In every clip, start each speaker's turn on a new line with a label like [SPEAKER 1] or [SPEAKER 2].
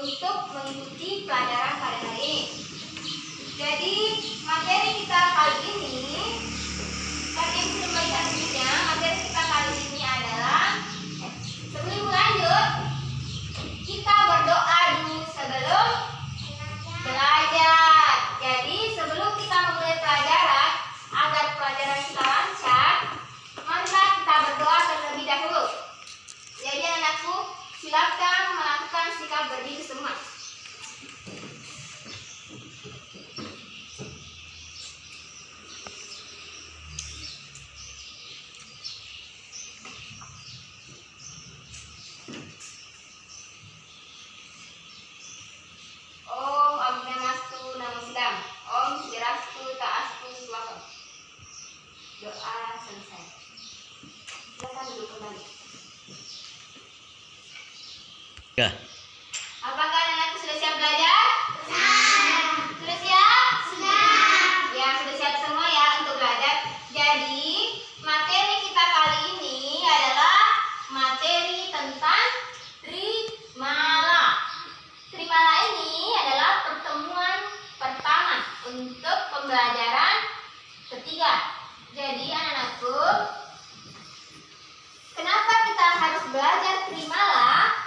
[SPEAKER 1] untuk mengikuti pelajaran pada hari ini. Jadi materi kita kali ini, bagi yang belum melihat videonya, materi kita kali ini adalah sebelum lanjut kita berdoa dulu sebelum belajar. Jadi sebelum kita memulai pelajaran, agar pelajaran kita lancar, marilah kita berdoa terlebih dahulu. Jadi anak-anakku, silakan melakukan sikap berdiri semua. Om Agnanastu Namo Sidam. Om Sirastu Taastu Swaham. Doa selesai. Silakan duduk kembali.
[SPEAKER 2] Ya.
[SPEAKER 1] Apakah anak-anakku sudah siap belajar? Sudah siap? Ya, sudah siap semua ya untuk belajar. Jadi, materi kita kali ini adalah materi tentang Trimala. Trimala ini adalah pertemuan pertama untuk pembelajaran ketiga. Jadi, anak-anakku, kenapa kita harus belajar Trimala?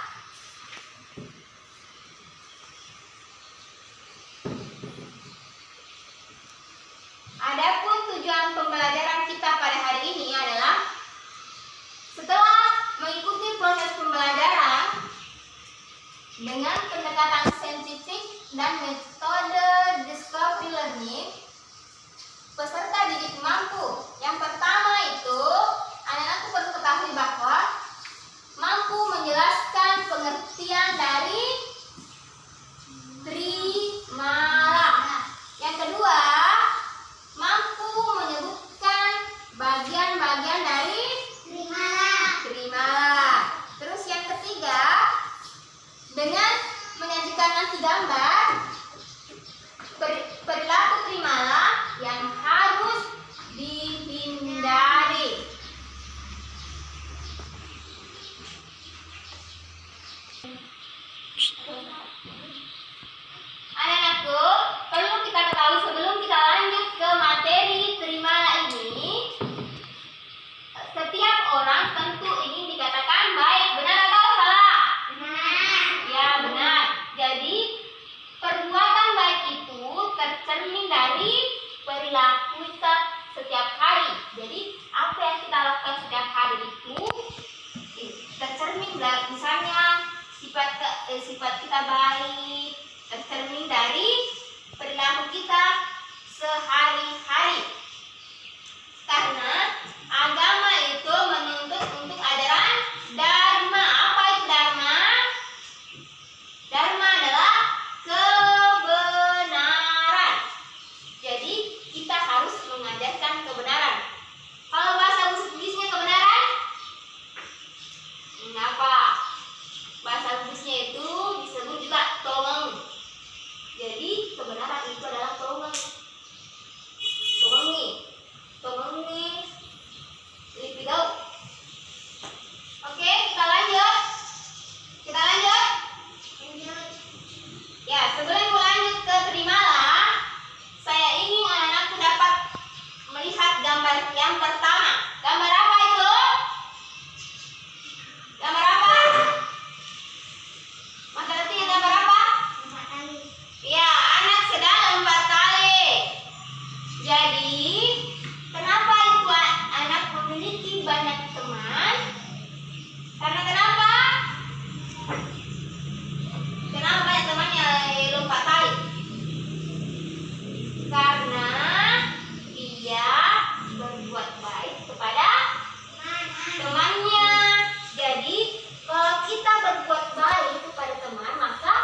[SPEAKER 1] Adapun tujuan pembelajaran kita pada hari ini adalah setelah mengikuti proses pembelajaran dengan pendekatan saintifik dan metode discovery learning, peserta didik mampu. Yang pertama itu, anak-anakku perlu ketahui bahwa mampu menjelaskan pengertian dari Trimala. Yang kedua, mampu menyebutkan bagian-bagian dari Trimala. Terus yang ketiga, dengan menyajikan nanti gambar perilaku Trimala yang harus dihindari. Anak-anakku, perlu kita ketahui sebelum kita lanjut ke materi Trimala ini, setiap orang tentu ingin dikatakan baik. Benar atau salah? Benar. Ya, benar. Jadi, perbuatan baik itu tercermin dari perilaku kita setiap hari. Jadi, apa yang kita lakukan setiap hari itu tercermin dari, misalnya sifat kita baik, tercermin dari perilaku kita sehari-hari. Karena agama itu menuntut untuk ajaran Dharma. Apa itu Dharma? Dharma adalah kebenaran. Jadi kita harus mengajarkan kebenaran. Kalau bahasa Inggrisnya kebenaran, apa? Bahasa Inggrisnya itu disebut juga tolong. Jadi kebenaran itu adalah tolong. Tolong nih. Lipido. Oke, kita lanjut. Ya, sebelum lanjut ke Trimala, saya ingin anak-anakku dapat melihat gambar yang pertama. Gambar apa itu? Gambar apa? Mas Leti, gambar apa? Ya, anak sedang lompat tali. Jadi, kenapa itu anak memiliki banyak teman? Karena kenapa? Kenapa banyak teman yang lompat tali? Karena dia berbuat baik kepada temannya. Jadi, kalau kita berbuat baik kepada teman, maka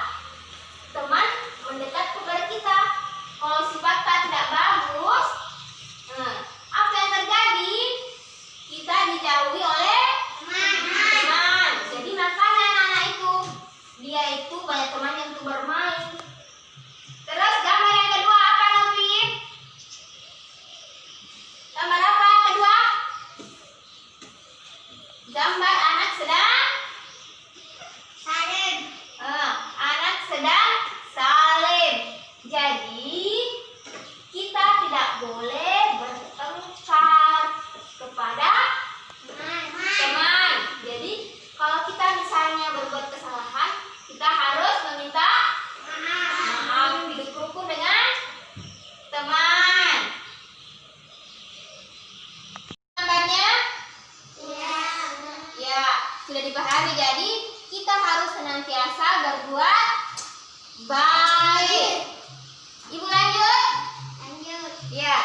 [SPEAKER 1] teman mendekat kepada kita. Kalau sifat kita tidak bagus, apa yang terjadi? Kita dijauhi oleh teman. Jadi makanya anak-anak itu, dia itu banyak temannya untuk bermain. Terus gambar yang kedua apa, Novi? Gambar apa yang kedua? Gambar anak sedang berbuat baik. Ibu lanjut?
[SPEAKER 2] Lanjut.
[SPEAKER 1] Ya.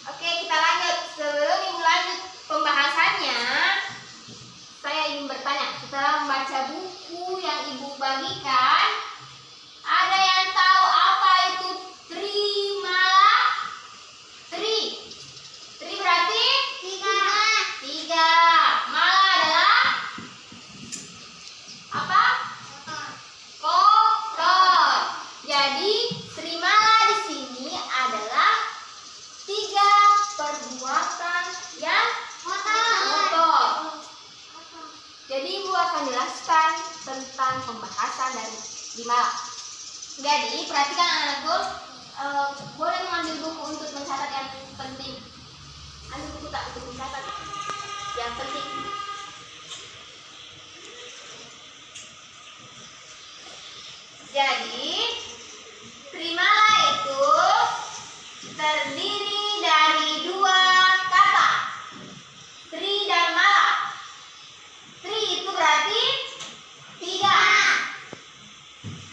[SPEAKER 1] Oke, kita lanjut. Sebelum Ibu lanjut pembahasannya, saya ingin bertanya, setelah membaca buku yang Ibu bagikan, ada yang tahu apa itu Trimala? Tri berarti? Tiga. Mala adalah apa? Kotor. Jadi Trimala di sini adalah 3 perbuatan yang kotor. Jadi Ibu akan jelaskan tentang pembahasan dari Trimala. Jadi perhatikan anak-anakku, boleh mengambil buku untuk mencatat yang penting. Ambil buku tak untuk mencatat yang penting. Jadi Trimala itu terdiri dari 2 kata, tri dan mala. Tri itu berarti 3.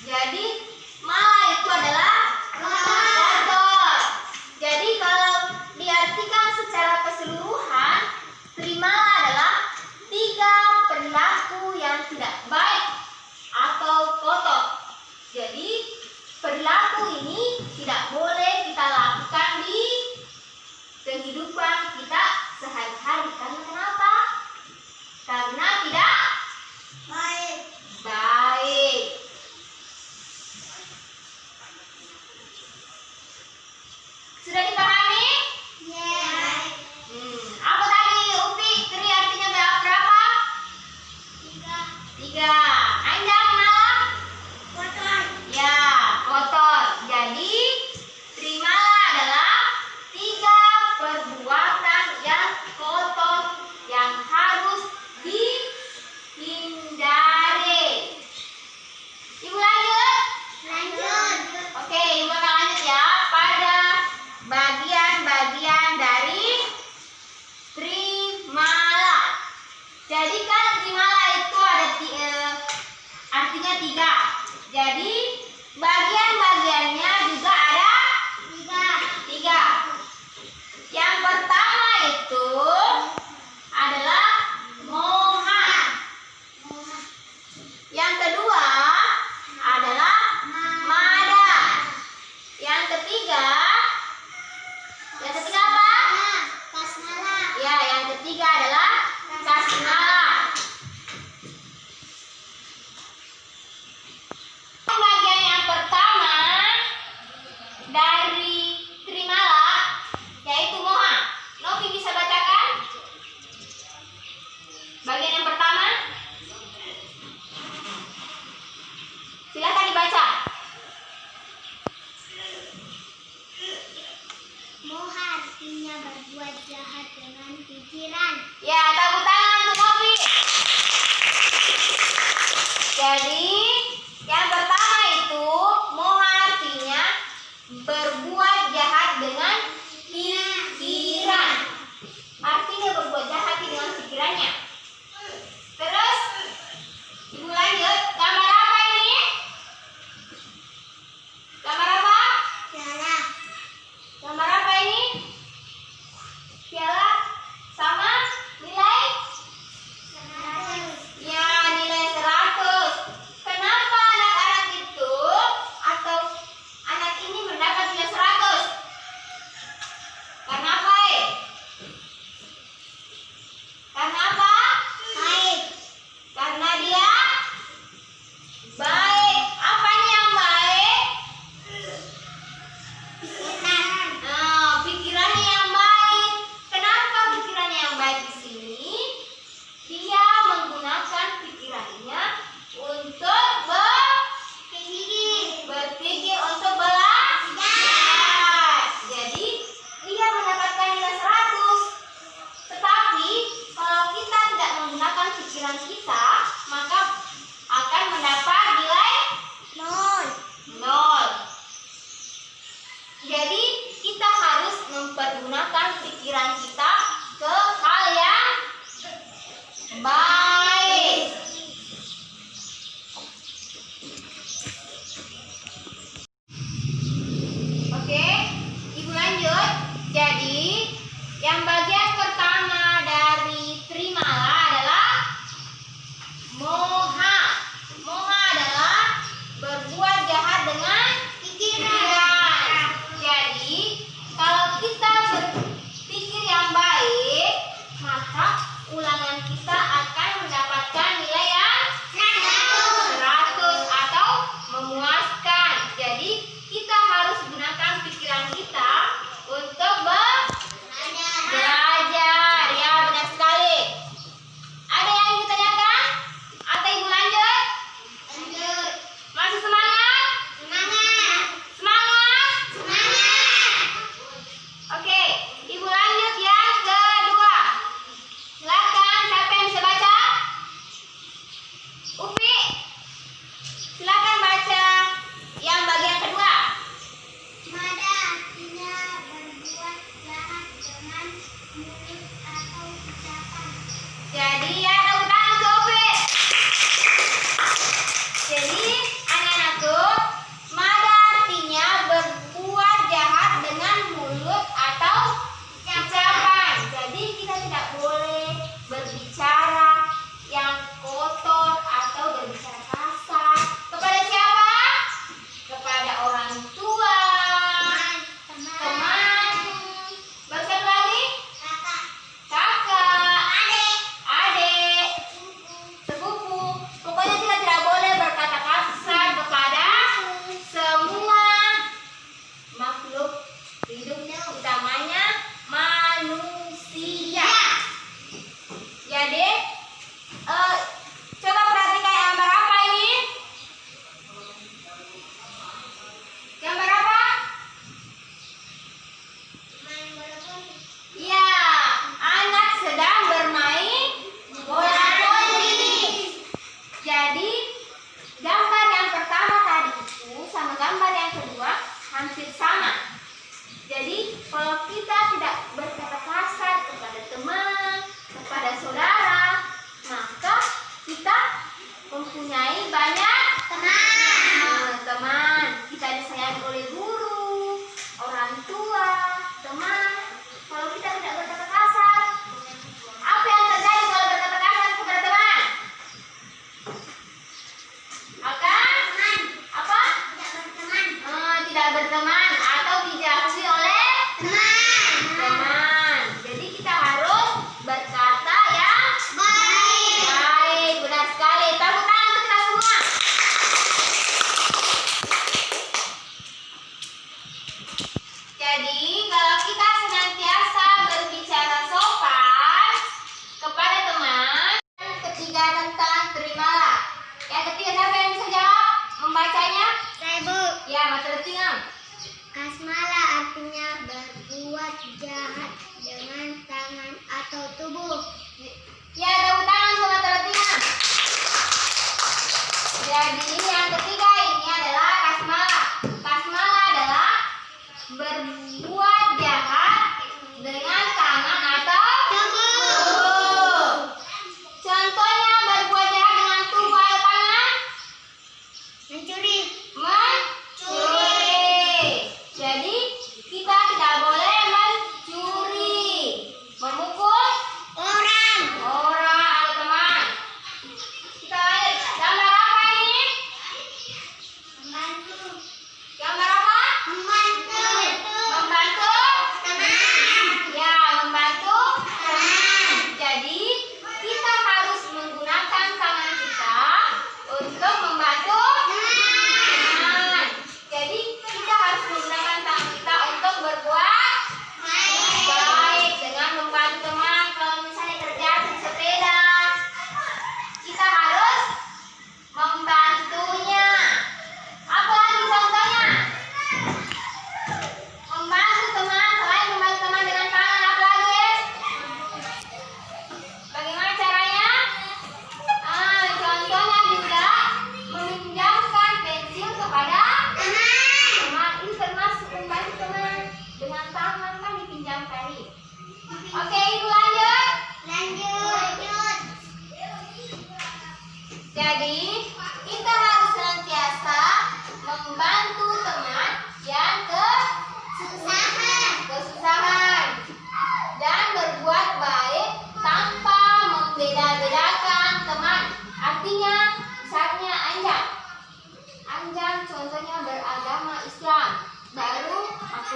[SPEAKER 1] Jadi mala itu adalah kotor. Jadi kalau diartikan secara keseluruhan, Trimala adalah 3 perilaku yang tidak baik atau kotor. Jadi perilaku ini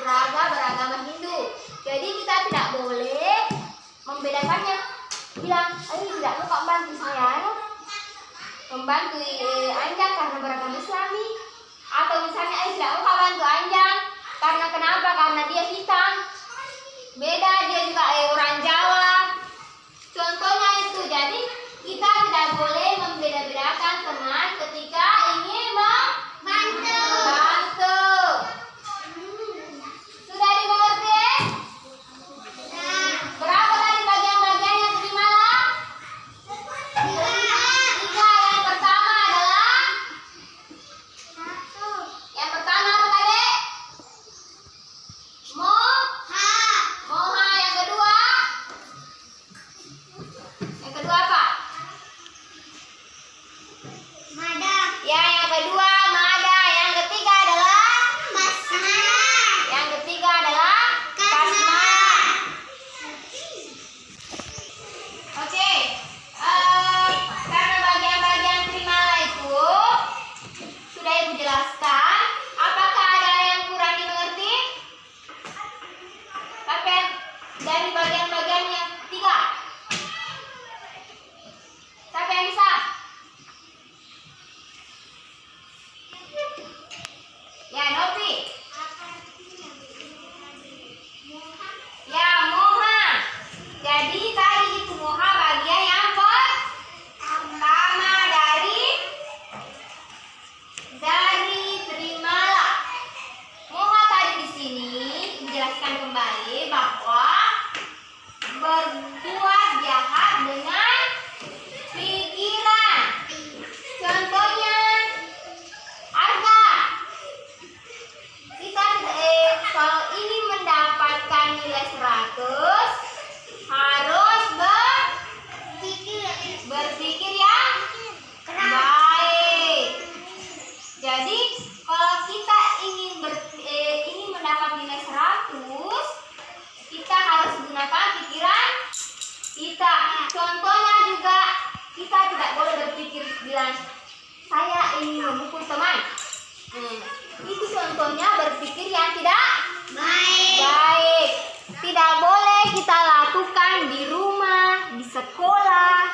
[SPEAKER 1] keluarga beragama Hindu. Jadi kita tidak boleh membedakannya. Bilang, tidak mau kok bantu saya, membantu Anjang karena beragama Islami. Atau misalnya, tidak mau kok bantu Anjang karena kenapa? Karena dia hitam. Beda, dia juga orang Jawa. Contohnya itu. Jadi kita tidak boleh membeda-bedakan teman ketika ingin membantu. Sudah dimengerti? Berapa tadi bagian-bagian yang terimalah? 3. Yang pertama adalah yang pertama apa tadi? Moha. Yang kedua? Yang kedua apa? Mada. Ya, yang kedua mada. Yang ketiga adalah kasmala. Yang ketiga adalah kasmala. Oke. Karena bagian-bagian trimala itu sudah Ibu jelaskan. Apakah ada yang kurang dimengerti? Tapi dari bagian-bagian yang 3. Siapa yang bisa? Ya, Novi. Ya, moha. Jadi tadi itu moha bagian yang pertama dari trimala. Moha tadi di sini menjelaskan kembali bahwa berbuat jahat dengan pikiran. Contohnya harga. Kita kalau ingin mendapatkan nilai 100 harus berpikir yang baik. Jadi kalau kita ingin mendapat nilai 100, kita harus gunakan pikiran kita. Contohnya juga kita tidak boleh berpikir bilang saya ingin memukul teman. Itu contohnya berpikir yang tidak baik. Tidak boleh kita lakukan di rumah, di sekolah,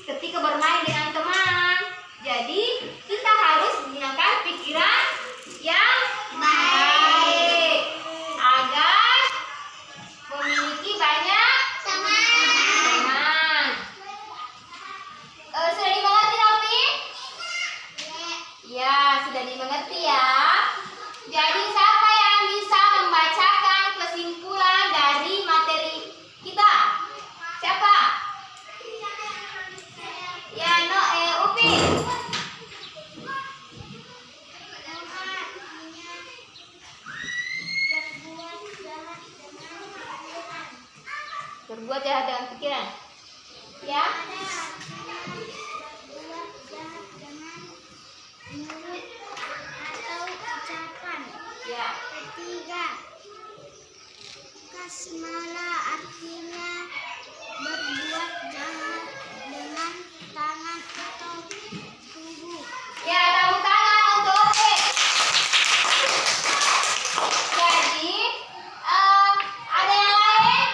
[SPEAKER 1] ketika bermain dengan teman. Jadi kita harus gunakan pikiran yang baik agar memiliki banyak teman. Sudah dimengerti, Novi? Ya, sudah dimengerti ya. Jadi siapa yang bisa membacakan kesimpulan dari materi kita? Siapa? Ya, Upi. Berbuat jahat dengan pikiran. Ya.
[SPEAKER 2] Mulut atau ucapan.
[SPEAKER 1] Ya.
[SPEAKER 2] Ketiga, kasmala artinya berbuat jahat dengan tangan atau tubuh.
[SPEAKER 1] Ya, tepuk tangan untuk Upi. Jadi, ada yang lain?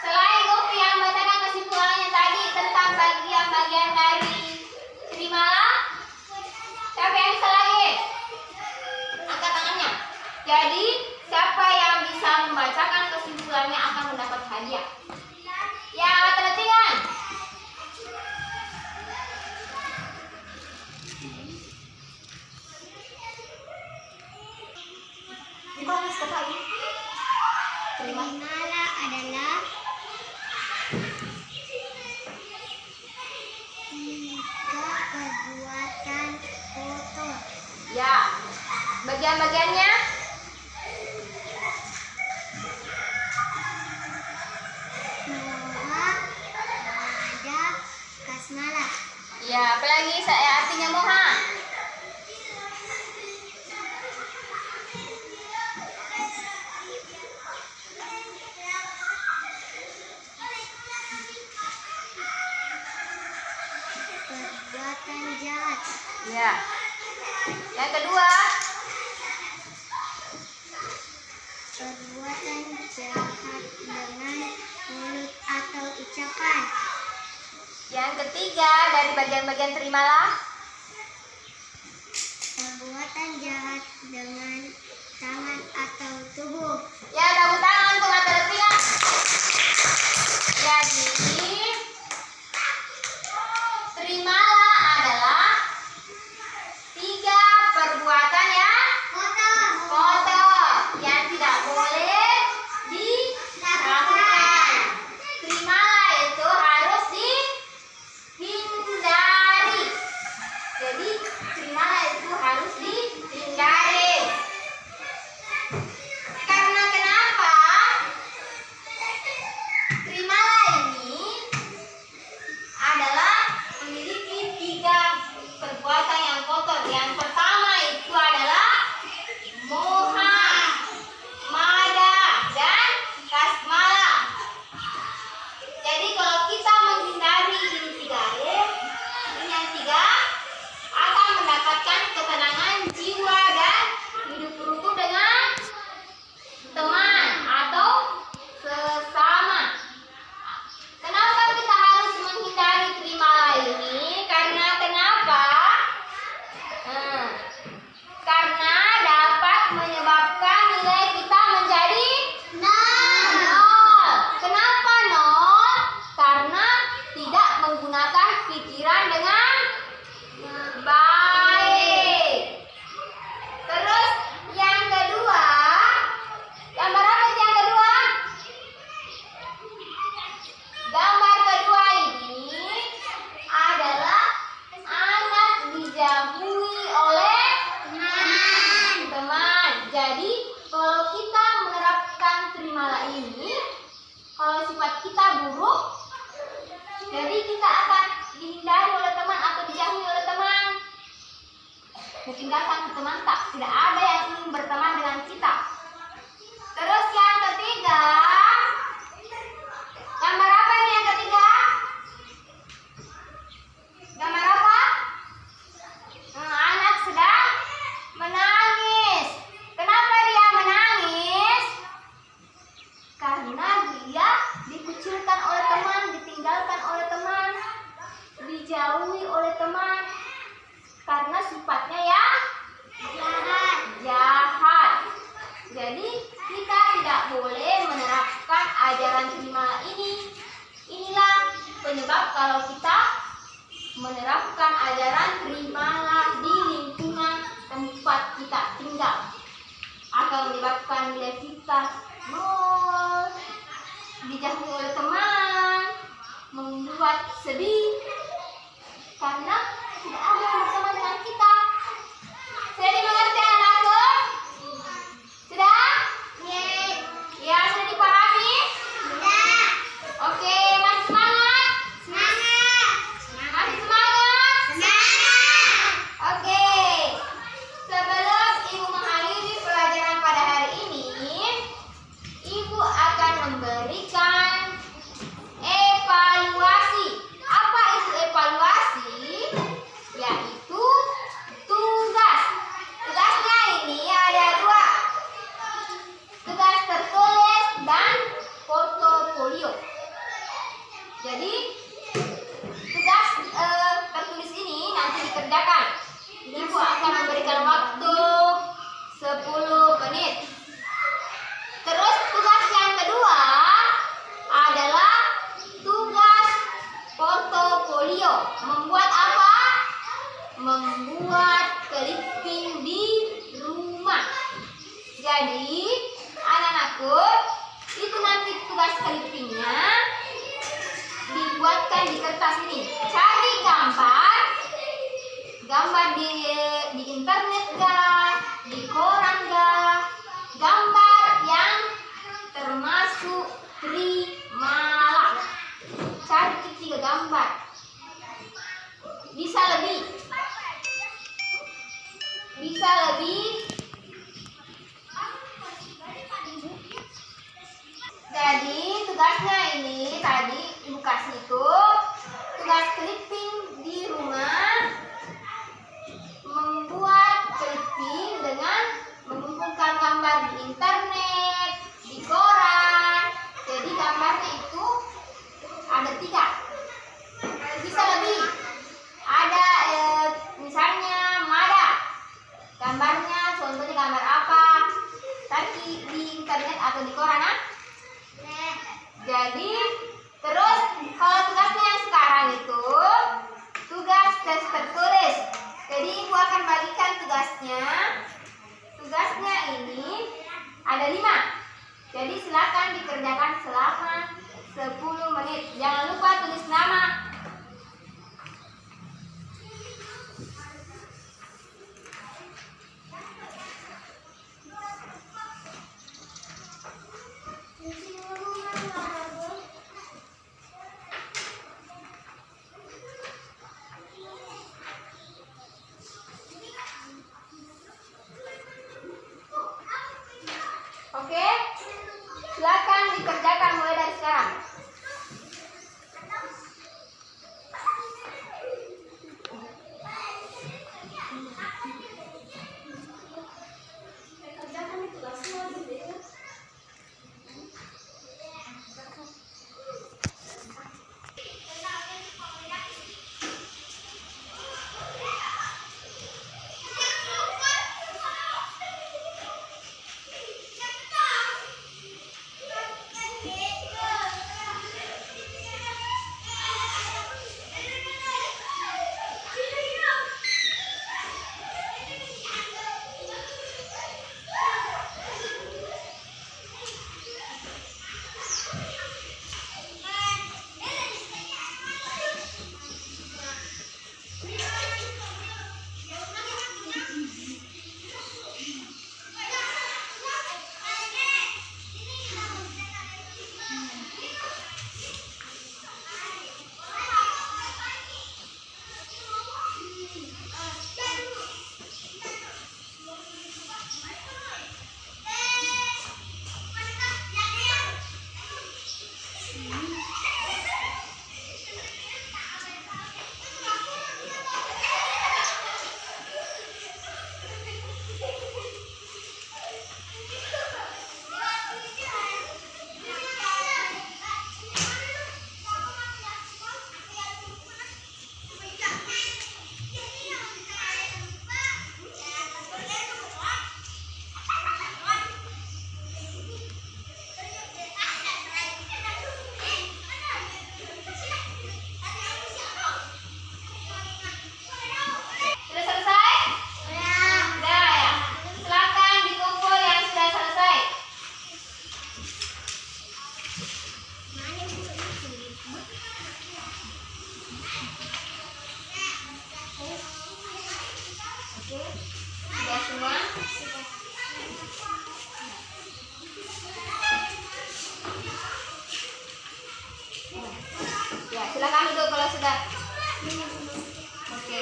[SPEAKER 1] Selain Upi yang bacakan kesimpulannya tadi tentang bagian-bagian dari trimala, siapa yang bisa lagi? Angkat tangannya. Jadi, siapa yang bisa membacakan kesimpulannya akan mendapat hadiah. Ya, tanda tangan. Bukan sekali. Terima.
[SPEAKER 2] Kasmala adalah tiga perbuatan kotor.
[SPEAKER 1] Ya. Bagian-bagiannya?
[SPEAKER 2] Moha, mada, kasmala.
[SPEAKER 1] Ya, apalagi artinya moha?
[SPEAKER 2] Perbuatan jahat.
[SPEAKER 1] Ya. Yang kedua?
[SPEAKER 2] perbuatan jahat dengan mulut atau ucapan.
[SPEAKER 1] Yang ketiga, dari bagian-bagian terimalah.
[SPEAKER 2] Perbuatan jahat dengan tangan atau tubuh.
[SPEAKER 1] Ya, tepuk tangan untuk mata latihan. Jadi, terimalah adalah 3 perbuatan yang kotor yang tidak boleh dilakukan. Terimalah itu harus dihindari. Jadi, terimalah itu harus dihindari. Karena kenapa? Terimalah ini adalah memiliki 3 perbuatan yang kotor. Yang pertama itu adalah moha, mada, dan kasmala. Jadi kalau kita menghindari ini 3 ini yang 3 akan mendapatkan ketenangan jiwa dan hidup rukun dengan teman atau sesama. Kenapa kita harus menghindari terimalah ini? Karena kenapa? Karena dapat menyebabkan nilai kita menjadi nol. Kenapa nol? Karena tidak menggunakan pikiran dengan baik. Terus yang kedua, gambar apa itu yang kedua? Gambar kedua ini adalah anak dijauhi oleh teman. Jadi kalau kita menerapkan terimalah ini, kalau sifat kita buruk, jadi kita akan dihindari oleh teman atau dijauhi oleh teman. Ditinggalkan ke teman, tidak ada yang ingin berteman dengan kita. Terus yang ketiga, gambar apa ini yang ketiga? Gambar apa? Anak sedang menangis. Kenapa dia menangis? Karena dia dikucilkan oleh teman, ditinggalkan oleh teman, dijauhi oleh teman. Karena sifatnya ya jahat. Jadi kita tidak boleh menerapkan ajaran terimalah ini. Inilah penyebab kalau kita menerapkan ajaran terimalah di lingkungan tempat kita tinggal akan menyebabkan nilai kita nol, dijauhi oleh teman, membuat sedih karena tidak ada yang bersama dengan kita. Sudah dimengerti anakku? Sudah? Ya, sudah dipahami?
[SPEAKER 2] Sudah.
[SPEAKER 1] Oke, masih semangat? Masih semangat? Oke. Sebelum Ibu mengakhiri pelajaran pada hari ini, Ibu akan memberikan evaluasi. Apa itu evaluasi? Yaitu tugas. Tugasnya ini ada 2. Tugas tertulis dan portofolio. Jadi tugas tertulis ini nanti dikerjakan. Ibu akan memberikan waktu 10 menit. Terus tugas yang kedua adalah tugas portofolio. Membuat apa? Membuat clipping di rumah. Jadi anak-anakku, itu nanti tugas clippingnya dibuatkan di kertas ini. Cari gambar di internet gak, di koran gak, gambar yang termasuk terimalah. Cari 3 gambar, bisa lebih. Jadi tugasnya ini tadi Ibu kasih itu tugas clipping di rumah, membuat clipping dengan mengumpulkan gambar di internet, gambarnya, contohnya gambar apa? Tadi di internet atau di koran, ah? Jadi, terus kalau tugasnya yang sekarang itu tugas tes tertulis. Jadi ibu akan bagikan tugasnya. Tugasnya ini ada 5. Jadi silakan dikerjakan selama 10 menit. Jangan lupa tulis nama. Oke, silakan dikerjakan mulai dari sekarang. Sudah selesai? Sudah ya. Silakan dikumpul yang sudah selesai. Oke, sudah semua. Ya, silakan duduk kalau sudah. Oke.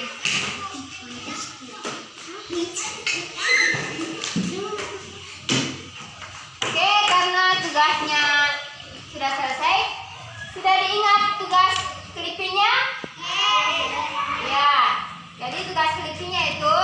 [SPEAKER 1] Oke, karena tugasnya sudah selesai, sudah diingat tugas clippingnya? Ya, jadi tugas clippingnya itu